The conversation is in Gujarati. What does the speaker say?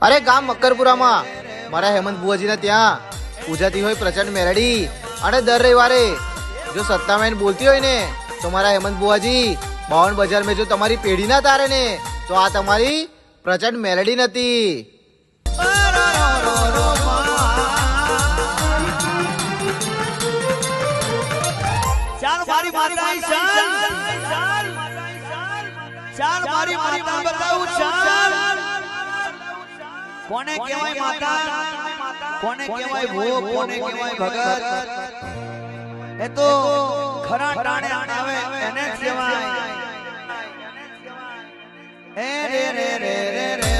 અરે ગામ મકરપુરામાં મારા હેમંત બુઆજીને ત્યાં પૂજાતી હોય પ્રચંડ મેલડી અને દર રવિવારે જો સત્તા મેન બોલતી હોય ને તો મારા હેમંત બુઆજી 52 બજાર મેં જો તમારી પેઢી ના તારે ને તો આ તમારી પ્રચંડ મેલડી નથી. કોને કહેવાય માતા, કોને કહેવાય ભોગ, કોને કહેવાય ભગત, એ તો ખરા ટાણે આવે એને જ કહેવાય. એ રે રે રે રે રે